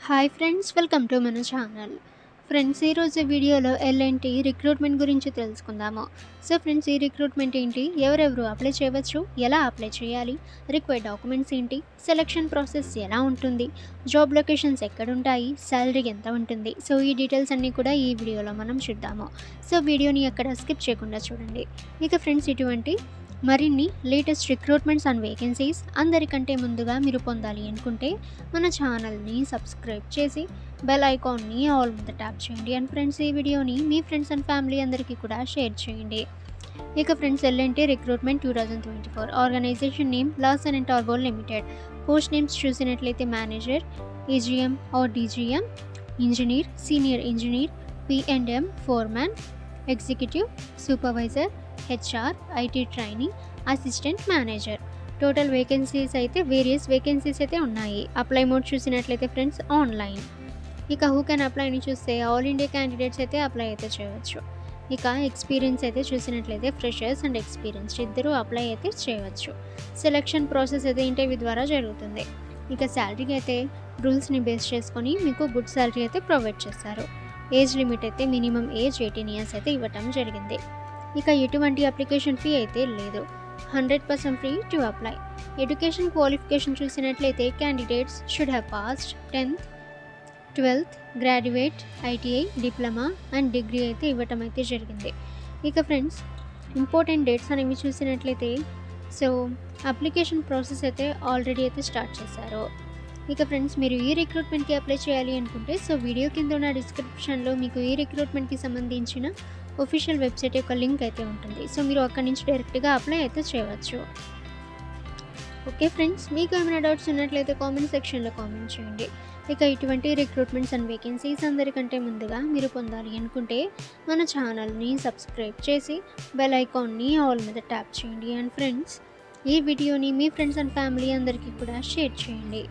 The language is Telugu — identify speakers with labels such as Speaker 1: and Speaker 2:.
Speaker 1: హాయ్ ఫ్రెండ్స్, వెల్కమ్ టు మన ఛానల్. ఫ్రెండ్స్, ఈరోజు వీడియోలో ఎల్ఎన్టీ రిక్రూట్మెంట్ గురించి తెలుసుకుందాము. సో ఫ్రెండ్స్, ఈ రిక్రూట్మెంట్ ఏంటి, ఎవరెవరు అప్లై చేయవచ్చు, ఎలా అప్లై చేయాలి, రిక్వైర్డ్ డాక్యుమెంట్స్ ఏంటి, సెలక్షన్ ప్రాసెస్ ఎలా ఉంటుంది, జాబ్ లొకేషన్స్ ఎక్కడుంటాయి, శాలరీ ఎంత ఉంటుంది. సో ఈ డీటెయిల్స్ అన్నీ కూడా ఈ వీడియోలో మనం చూద్దాము. సో వీడియోని ఎక్కడ స్కిప్ చేయకుండా చూడండి. ఇక ఫ్రెండ్స్, ఇటువంటి మరిన్ని లేటెస్ట్ రిక్రూట్మెంట్స్ అండ్ వేకెన్సీస్ అందరికంటే ముందుగా మీరు పొందాలి అనుకుంటే మన ఛానల్ని సబ్స్క్రైబ్ చేసి బెల్ ఐకాన్ని ఆల్ మీద ట్యాప్ చేయండి. అండ్ ఫ్రెండ్స్, ఈ వీడియోని మీ ఫ్రెండ్స్ అండ్ ఫ్యామిలీ అందరికీ కూడా షేర్ చేయండి. ఇక friends, LNT recruitment 2024 organisation name Larsen and Toubro limited. Post names చూసినట్లయితే manager, AGM or DGM, engineer, senior engineer, P&M foreman, executive, supervisor, HR, IT training, assistant manager. Total vacancies అయితే వేరియస్ వేకెన్సీస్ అయితే ఉన్నాయి. అప్లై మోడ్ చూసినట్లయితే ఫ్రెండ్స్ ఆన్లైన్. ఇక హూ కెన్ అప్లైని చూస్తే ఆల్ ఇండియా క్యాండిడేట్స్ అయితే అప్లై అయితే చేయవచ్చు. ఇక ఎక్స్పీరియన్స్ అయితే చూసినట్లయితే ఫ్రెషర్స్ అండ్ ఎక్స్పీరియన్స్డ్ ఇద్దరు అప్లై అయితే చేయవచ్చు. సెలక్షన్ ప్రాసెస్ అయితే ఇంటర్వ్యూ ద్వారా జరుగుతుంది. ఇక శాలరీకి అయితే రూల్స్ని బేస్ చేసుకొని మీకు గుడ్ శాలరీ అయితే ప్రొవైడ్ చేస్తారు. ఏజ్ లిమిట్ అయితే మినిమం ఏజ్ 18 ఇయర్స్ అయితే ఇవ్వటం జరిగింది. ఇక ఎటువంటి అప్లికేషన్ ఫీ అయితే లేదు. 100% free to apply. Education qualification చూసినట్లయితే candidates should have passed 10th, 12th, graduate, ITI, diploma and degree అయితే ఇవ్వటం అయితే జరిగింది. ఇక ఫ్రెండ్స్, ఇంపార్టెంట్ డేట్స్ అనేవి చూసినట్లయితే సో అప్లికేషన్ ప్రాసెస్ అయితే ఆల్రెడీ అయితే స్టార్ట్ చేశారు. ఇక ఫ్రెండ్స్, మీరు ఈ రిక్రూట్మెంట్కి అప్లై చేయాలి అనుకుంటే సో వీడియో కింద ఉన్న డిస్క్రిప్షన్లో మీకు ఈ రిక్రూట్మెంట్కి సంబంధించిన ఒఫీషియల్ వెబ్సైట్ యొక్క లింక్ అయితే ఉంటుంది. సో మీరు అక్కడి నుంచి డైరెక్ట్గా అప్లై అయితే చేయవచ్చు. ఓకే ఫ్రెండ్స్, మీకు ఏమైనా డౌట్స్ ఉన్నట్లయితే కామెంట్ సెక్షన్లో కామెంట్ చేయండి. ఇక ఇటువంటి రిక్రూట్మెంట్స్ అండ్ వేకెన్సీస్ అందరికంటే ముందుగా మీరు పొందాలి అనుకుంటే మన ఛానల్ని సబ్స్క్రైబ్ చేసి బెల్ ఐకాన్ని ఆల్ మీద ట్యాప్ చేయండి. అండ్ ఫ్రెండ్స్, ఈ వీడియోని మీ ఫ్రెండ్స్ అండ్ ఫ్యామిలీ అందరికీ కూడా షేర్ చేయండి.